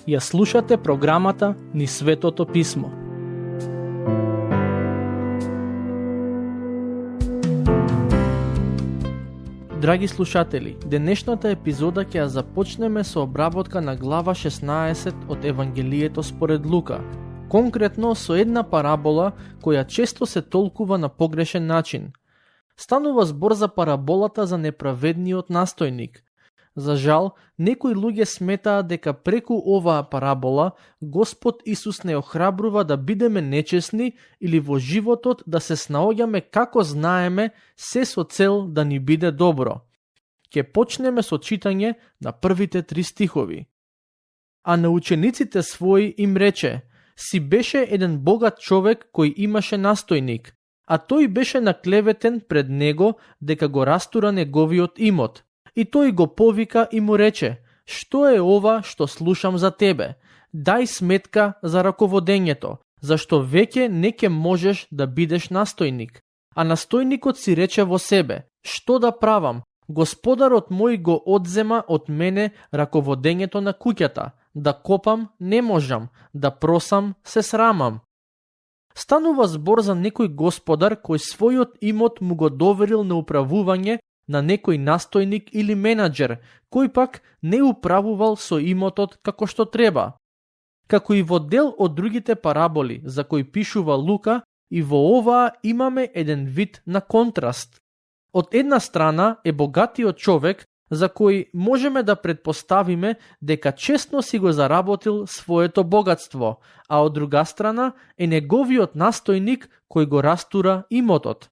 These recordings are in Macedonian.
Ја слушате програмата Низ Светото Писмо. Драги слушатели, денешната епизода ќе ја започнеме со обработка на глава 16 од Евангелието според Лука, конкретно со една парабола која често се толкува на погрешен начин. Станува збор за параболата за неправедниот настојник. За жал, некои луѓе сметаат дека преку оваа парабола Господ Исус не охрабрува да бидеме нечесни или во животот да се снаоѓаме како знаеме, се со цел да ни биде добро. Ќе почнеме со читање на првите 3 стихови. А на учениците своји им рече: си беше еден богат човек кој имаше настојник, а тој беше наклеветен пред него дека го растура неговиот имот. И тој го повика и му рече: што е ова што слушам за тебе? Дај сметка за раководењето, зашто веќе не ќе можеш да бидеш настојник. А настојникот си рече во себе: што да правам? Господарот мој го одзема од мене раководењето на куќата. Да копам не можам, да просам се срамам. Станува збор за некој господар кој својот имот му го доверил на управување на некој настојник или менаџер, кој пак не управувал со имотот како што треба. Како и во дел од другите параболи за кои пишува Лука, и во оваа имаме еден вид на контраст. Од една страна е богатиот човек, за кој можеме да предпоставиме дека честно си го заработил своето богатство, а од друга страна е неговиот настојник кој го растура имотот.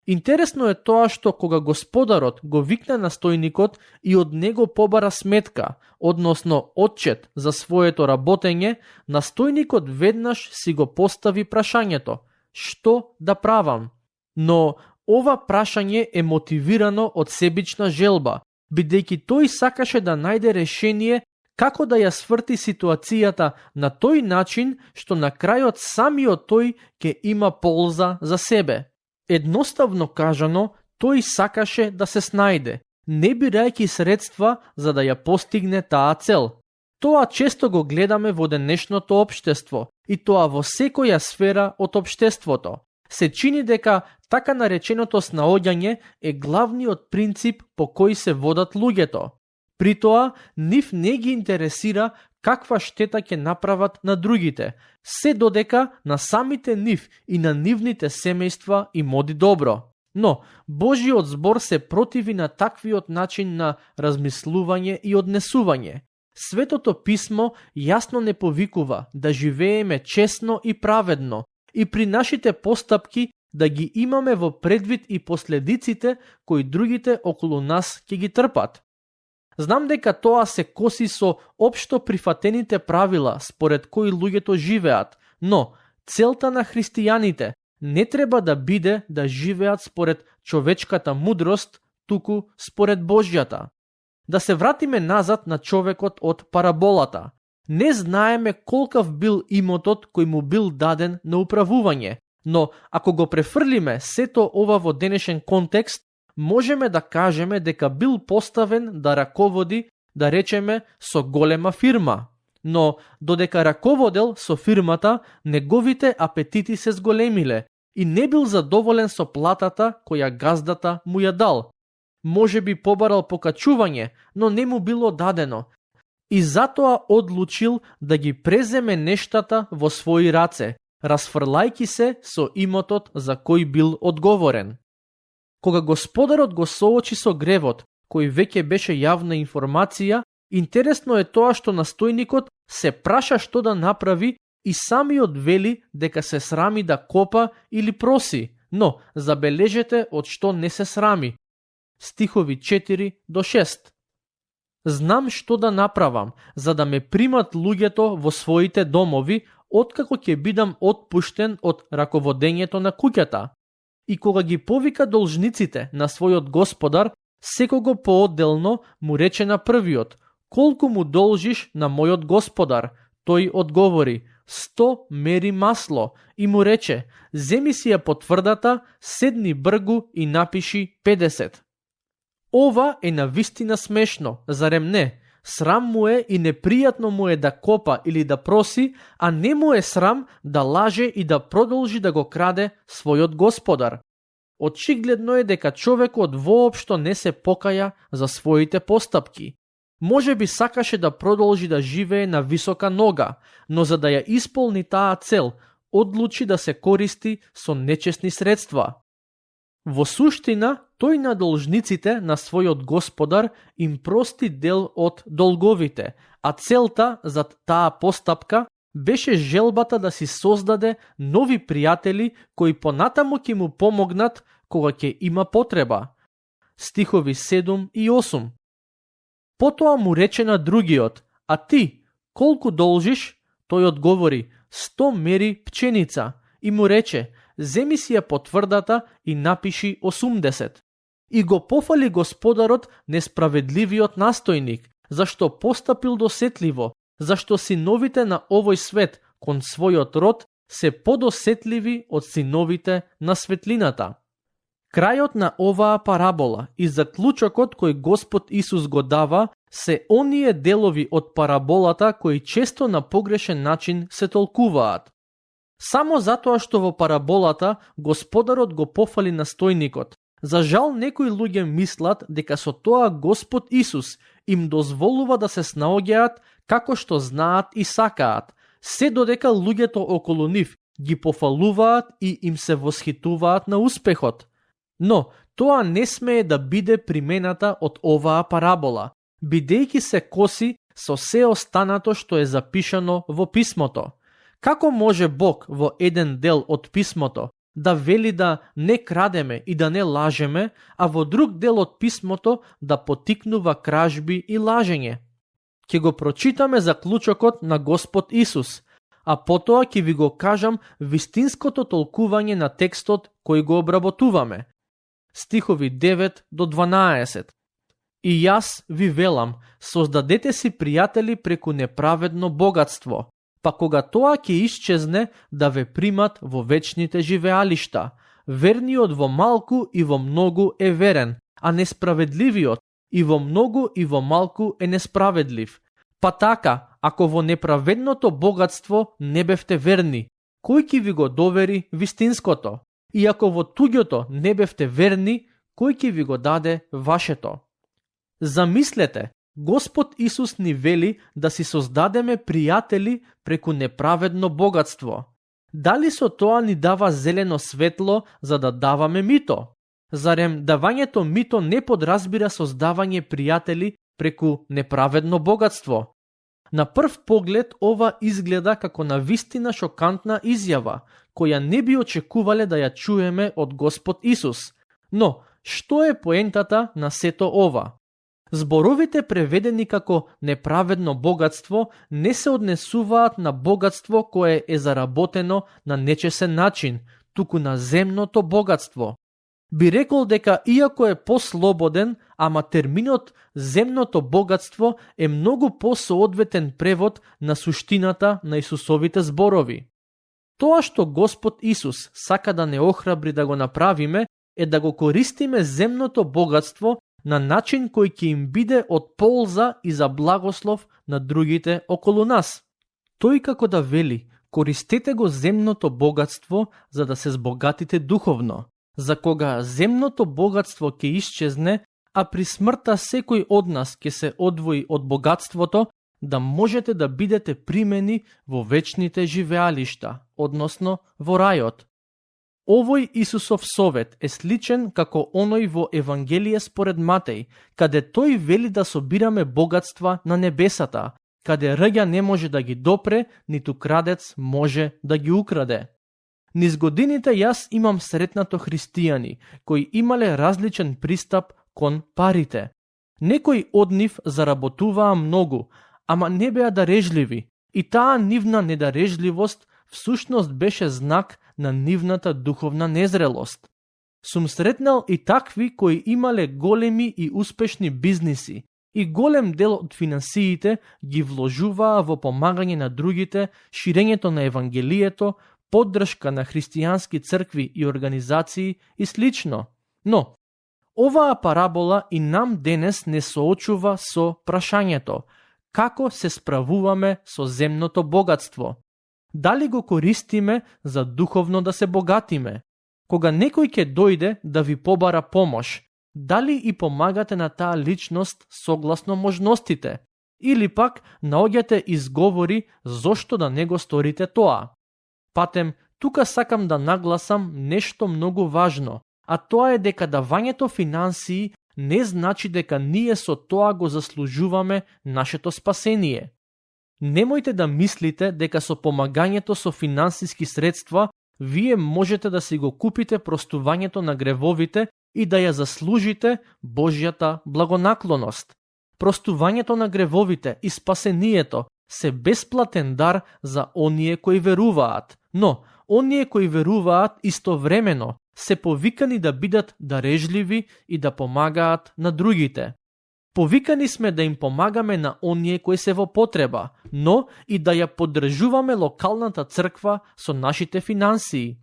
Интересно е тоа што кога господарот го викна настојникот и од него побара сметка, односно отчет за своето работење, настојникот веднаш си го постави прашањето: што да правам? Но ова прашање е мотивирано од себична желба, бидејќи тој сакаше да најде решение како да ја сврти ситуацијата на тој начин што на крајот самиот тој ќе има полза за себе. Едноставно кажано, тој сакаше да се снајде, не бирајќи средства за да ја постигне таа цел. Тоа често го гледаме во денешното општество, и тоа во секоја сфера од општеството. Се чини дека така нареченото снаоѓање е главниот принцип по кој се водат луѓето. При тоа, нив не ги интересира каква штета ќе направат на другите, се додека на самите нив и на нивните семејства им оди добро. Но Божиот збор се противи на таквиот начин на размислување и однесување. Светото писмо јасно не повикува да живееме честно и праведно и при нашите постапки да ги имаме во предвид и последиците кои другите околу нас ќе ги трпат. Знам дека тоа се коси со општо прифатените правила според кои луѓето живеат, но целта на христијаните не треба да биде да живеат според човечката мудрост, туку според Божјата. Да се вратиме назад на човекот од параболата. Не знаеме колкав бил имотот кој му бил даден на управување, но ако го префрлиме сето ова во денешен контекст, можеме да кажеме дека бил поставен да раководи, да речеме, со голема фирма. Но, додека раководел со фирмата, неговите апетити се зголемиле и не бил задоволен со платата која газдата му ја дал. Може би побарал покачување, но не му било дадено. И затоа одлучил да ги преземе нештата во своји раце, расфрлајки се со имотот за кој бил одговорен. Кога господарот го соочи со гревот, кој веќе беше јавна информација, интересно е тоа што настојникот се праша што да направи и самиот вели дека се срами да копа или проси, но забележете од што не се срами. Стихови 4 до 6. Знам што да направам, за да ме примат луѓето во своите домови, откако ќе бидам отпуштен од раководењето на куќата. И кога ги повика должниците на својот господар, секого поодделно му рече на првиот: колку му должиш на мојот господар? Тој одговори: 100 мери масло и му рече: земи си ја потврдата, седни бргу и напиши 50. Ова е навистина смешно, зарем не? Срам му е и непријатно му е да копа или да проси, а не му е срам да лаже и да продолжи да го краде својот господар. Очигледно е дека човекот воопшто не се покаја за своите постапки. Може би сакаше да продолжи да живее на висока нога, но за да ја исполни таа цел, одлучи да се користи со нечесни средства. Во суштина, тој на должниците на својот господар им прости дел од долговите, а целта за таа постапка беше желбата да си создаде нови пријатели кои понатаму ќе му помогнат кога ќе има потреба. Стихови 7 и 8. Потоа му рече на другиот: а ти, колку должиш? Тој одговори: 100 мери пченица. И му рече: земи си ја потврдата и напиши 80. И го пофали господарот несправедливиот настојник, зашто постапил досетливо, зашто синовите на овој свет кон својот род се подосетливи од синовите на светлината. Крајот на оваа парабола и заклучокот кој Господ Исус го дава се оние делови од параболата кои често на погрешен начин се толкуваат. Само затоа што во параболата господарот го пофали настојникот. За жал некои луѓе мислат дека со тоа Господ Исус им дозволува да се снаоѓаат како што знаат и сакаат, се додека луѓето околу нив ги пофалуваат и им се восхитуваат на успехот. Но тоа не смее да биде примената од оваа парабола, бидејќи се коси со се останато што е запишано во писмото. Како може Бог во еден дел од писмото да вели да не крадеме и да не лажеме, а во друг дел од писмото да потикнува кражби и лажење? Ќе го прочитаме заклучокот на Господ Исус, а потоа ќе ви го кажам вистинското толкување на текстот кој го обработуваме. Стихови 9 до 12. И јас ви велам, создадете си пријатели преку неправедно богатство, па кога тоа ќе исчезне да ве примат во вечните живеалишта. Верниот во малку и во многу е верен, а несправедливиот и во многу и во малку е несправедлив. Па така, ако во неправедното богатство не бевте верни, кој ќе ви го довери вистинското? И ако во туѓото не бевте верни, кој ќе ви го даде вашето? Замислете, Господ Исус ни вели да си создадеме пријатели преку неправедно богатство. Дали со тоа ни дава зелено светло за да даваме мито? Зарем давањето мито не подразбира создавање пријатели преку неправедно богатство? На прв поглед ова изгледа како навистина шокантна изјава, која не би очекувале да ја чуеме од Господ Исус. Но, што е поентата на сето ова? Зборовите преведени како неправедно богатство не се однесуваат на богатство кое е заработено на нечесен начин, туку на земното богатство. Би рекол дека иако е послободен, ама терминот земното богатство е многу посоодветен превод на суштината на Исусовите зборови. Тоа што Господ Исус сака да не охрабри да го направиме е да го користиме земното богатство на начин кој ќе им биде од полза и за благослов на другите околу нас. Тој како да вели, користете го земното богатство за да се збогатите духовно, за кога земното богатство ќе исчезне, а при смртта секој од нас ќе се одвои од богатството, да можете да бидете примени во вечните живеалишта, односно во рајот. Овој Исусов совет е сличен како оној во Евангелие според Матеј, каде тој вели да собираме богатства на небесата, каде рѓа не може да ги допре, ниту крадец може да ги украде. Низ годините јас имам сретнато христијани, кои имале различен пристап кон парите. Некои од нив заработуваа многу, ама не беа дарежливи, и таа нивна недарежливост всушност беше знак на нивната духовна незрелост. Сум сретнал и такви кои имале големи и успешни бизниси, и голем дел од финансиите ги вложуваа во помагање на другите, ширењето на Евангелието, поддршка на христијански цркви и организации и слично. Но, оваа парабола и нам денес не соочува со прашањето како се справуваме со земното богатство. Дали го користиме за духовно да се богатиме? Кога некој ќе дојде да ви побара помош, дали и помагате на таа личност согласно можностите? Или пак наоѓате изговори зошто да не го сторите тоа? Патем, тука сакам да нагласам нешто многу важно, а тоа е дека давањето финансии не значи дека ние со тоа го заслужуваме нашето спасение. Немојте да мислите дека со помагањето со финансиски средства вие можете да си го купите простувањето на гревовите и да ја заслужите Божјата благонаклоност. Простувањето на гревовите и спасението се бесплатен дар за оние кои веруваат, но оние кои веруваат истовремено се повикани да бидат дарежливи и да помагаат на другите. Повикани сме да им помагаме на оние кои се во потреба, но и да ја поддржуваме локалната црква со нашите финансии.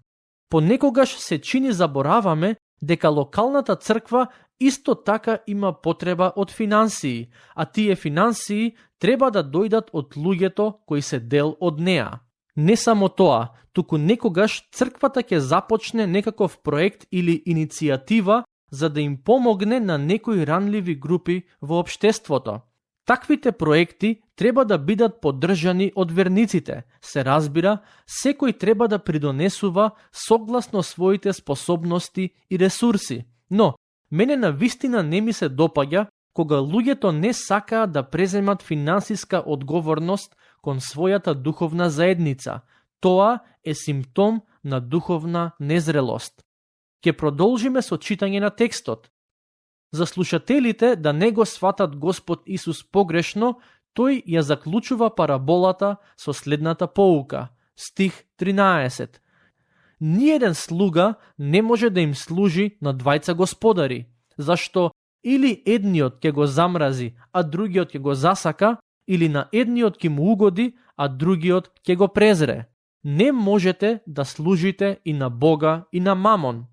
Понекогаш се чини забораваме дека локалната црква исто така има потреба од финансии, а тие финансии треба да дојдат од луѓето кои се дел од неа. Не само тоа, туку некогаш црквата ќе започне некаков проект или иницијатива за да им помогне на некои ранливи групи во општеството. Таквите проекти треба да бидат поддржани од верниците. Се разбира, секој треба да придонесува согласно своите способности и ресурси. Но, мене навистина не ми се допаѓа кога луѓето не сакаат да преземат финансиска одговорност кон својата духовна заедница. Тоа е симптом на духовна незрелост. Ќе продолжиме со читање на текстот. За слушателите да не го сватат Господ Исус погрешно, тој ја заклучува параболата со следната поука. Стих 13. Ниеден слуга не може да им служи на двајца господари, зашто или едниот ќе го замрази, а другиот ќе го засака, или на едниот ќе му угоди, а другиот ќе го презре. Не можете да служите и на Бога и на Мамон.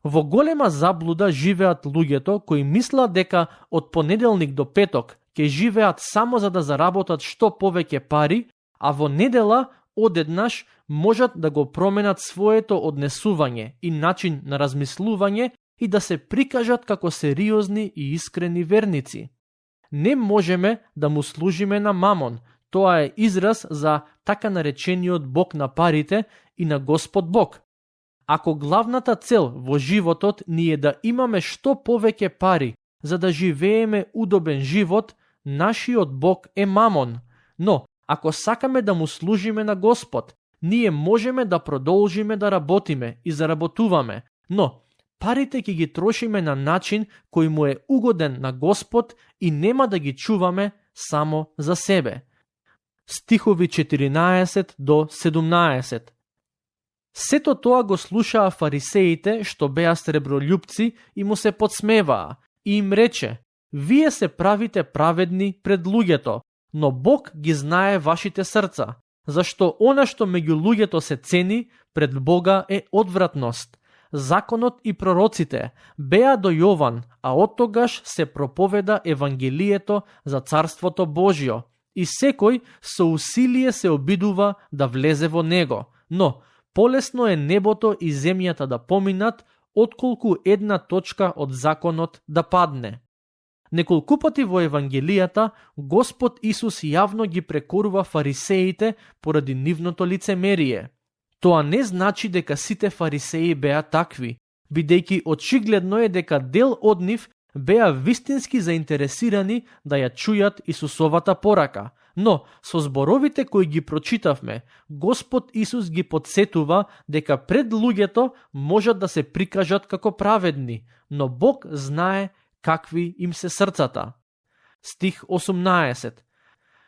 Во голема заблуда живеат луѓето кои мислат дека од понеделник до петок ќе живеат само за да заработат што повеќе пари, а во недела одеднаш можат да го променат своето однесување и начин на размислување и да се прикажат како сериозни и искрени верници. Не можеме да му служиме на Мамон, тоа е израз за така наречениот Бог на парите и на Господ Бог. Ако главната цел во животот ни е да имаме што повеќе пари, за да живееме удобен живот, нашиот Бог е Мамон. Но, ако сакаме да му служиме на Господ, ние можеме да продолжиме да работиме и заработуваме, но парите ќе ги трошиме на начин кој му е угоден на Господ и нема да ги чуваме само за себе. Стихови 14 до 17. Сето тоа го слушаа фарисеите што беа сребролюбци и му се подсмеваа и им рече: вие се правите праведни пред луѓето, но Бог ги знае вашите срца, зашто она што меѓу луѓето се цени пред Бога е одвратност. Законот и пророците беа до Јован, а оттогаш се проповеда Евангелието за Царството Божјо и секој со усилие се обидува да влезе во него, но полесно е небото и земјата да поминат, отколку една точка од законот да падне. Неколку пати во Евангелијата Господ Исус јавно ги прекорува фарисеите поради нивното лицемерие. Тоа не значи дека сите фарисеи беа такви, бидејќи очигледно е дека дел од нив беа вистински заинтересирани да ја чујат Исусовата порака, но со зборовите кои ги прочитавме, Господ Исус ги подсетува дека пред луѓето можат да се прикажат како праведни, но Бог знае какви им се срцата. Стих 18.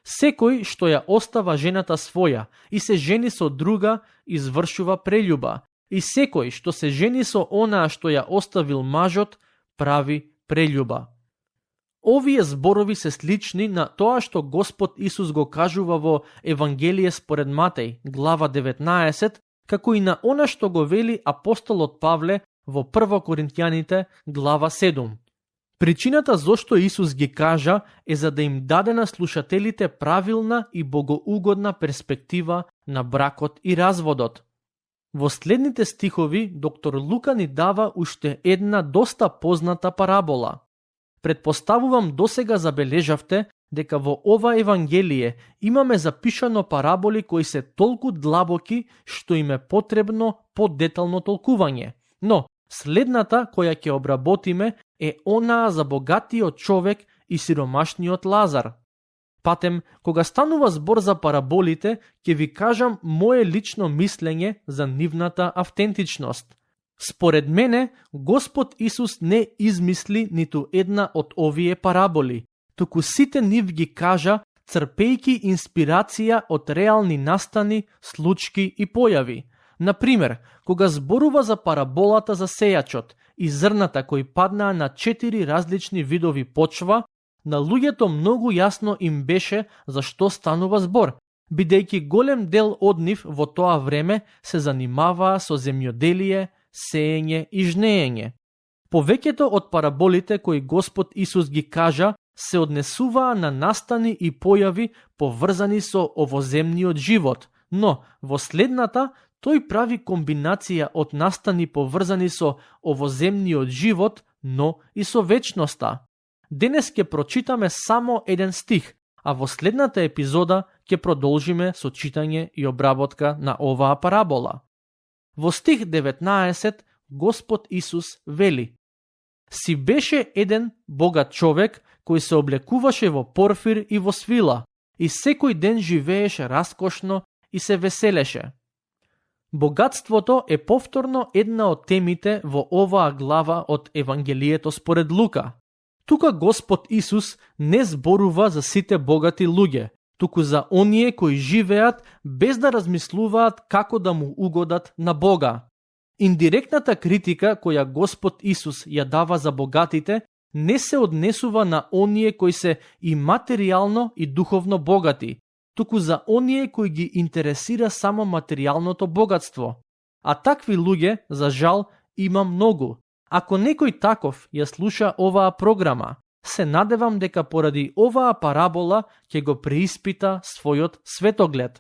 Секој што ја остава жената своја и се жени со друга, извршува прељуба, и секој што се жени со онаа што ја оставил мажот, прави прељуба. Овие зборови се слични на тоа што Господ Исус го кажува во Евангелие според Матеј, глава 19, како и на она што го вели апостолот Павле во 1 Коринтијаните, глава 7. Причината зошто Исус ги кажа е за да им даде на слушателите правилна и богоугодна перспектива на бракот и разводот. Во следните стихови, доктор Лука ни дава уште една доста позната парабола. Предпоставувам досега забележавте дека во ова Евангелие имаме запишано параболи кои се толку длабоки што им е потребно подетално толкување. Но следната која ќе обработиме е онаа за богатиот човек и сиромашниот Лазар. Патем, кога станува збор за параболите, ќе ви кажам мое лично мислење за нивната автентичност. Според мене, Господ Исус не измисли ниту една од овие параболи, туку сите нив ги кажа црпејки инспирација од реални настани, случки и појави. Например, кога зборува за параболата за сејачот и зрната кои паднаа на 4 различни видови почва, на луѓето многу јасно им беше за што станува збор, бидејќи голем дел од нив во тоа време се занимаваа со земјоделие, сеење и жнеење. Повеќето од параболите кои Господ Исус ги кажа се однесуваа на настани и појави поврзани со овоземниот живот, но во следната тој прави комбинација од настани поврзани со овоземниот живот, но и со вечноста. Денес ќе прочитаме само еден стих, а во следната епизода ќе продолжиме со читање и обработка на оваа парабола. Во стих 19 Господ Исус вели: Си беше еден богат човек кој се облекуваше во порфир и во свила и секој ден живееше раскошно и се веселеше. Богатството е повторно една од темите во оваа глава од Евангелието според Лука. Тука Господ Исус не зборува за сите богати луѓе, туку за оние кои живеат без да размислуваат како да му угодат на Бога. Индиректната критика која Господ Исус ја дава за богатите не се однесува на оние кои се и материјално и духовно богати, туку за оние кои ги интересира само материјалното богатство. А такви луѓе, за жал, има многу. Ако некој таков ја слуша оваа програма, се надевам дека поради оваа парабола ќе го преиспита својот светоглед.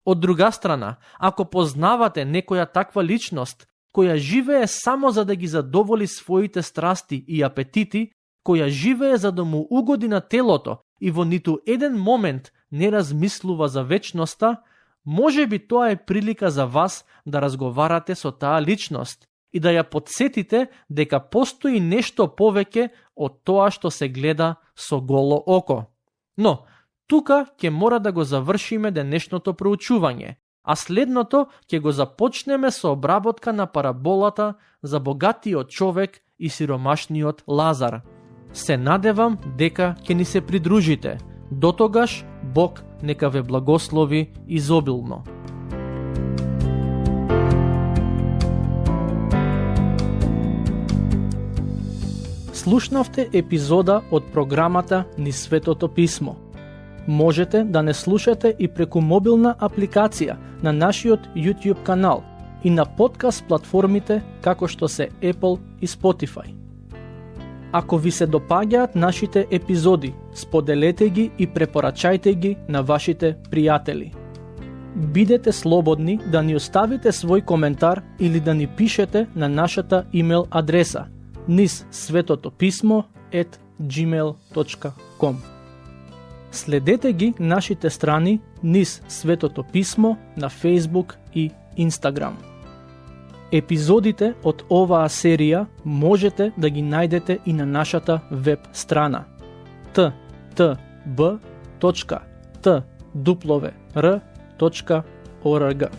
Од друга страна, ако познавате некоја таква личност, која живее само за да ги задоволи своите страсти и апетити, која живее за да му угоди на телото и во ниту еден момент не размислува за вечноста, може би тоа е прилика за вас да разговарате со таа личност и да ја подсетите дека постои нешто повеќе од тоа што се гледа со голо око. Но, тука ќе мора да го завршиме денешното проучување, а следното ќе го започнеме со обработка на параболата за богатиот човек и сиромашниот Лазар. Се надевам дека ќе ни се придружите. Дотогаш, Бог нека ве благослови изобилно. Слушнавте епизода од програмата Низ Светото Писмо. Можете да не слушате и преку мобилна апликација на нашиот YouTube канал и на подкаст платформите како што се Apple и Spotify. Ако ви се допаѓаат нашите епизоди, споделете ги и препорачајте ги на вашите пријатели. Бидете слободни да ни оставите свој коментар или да ни пишете на нашата имейл адреса nizsvetopismo@gmail.com. Следете ги нашите страни Низ Светото Писмо на Facebook и Instagram. Епизодите од оваа серија можете да ги најдете и на нашата веб страна ttb.twr.org.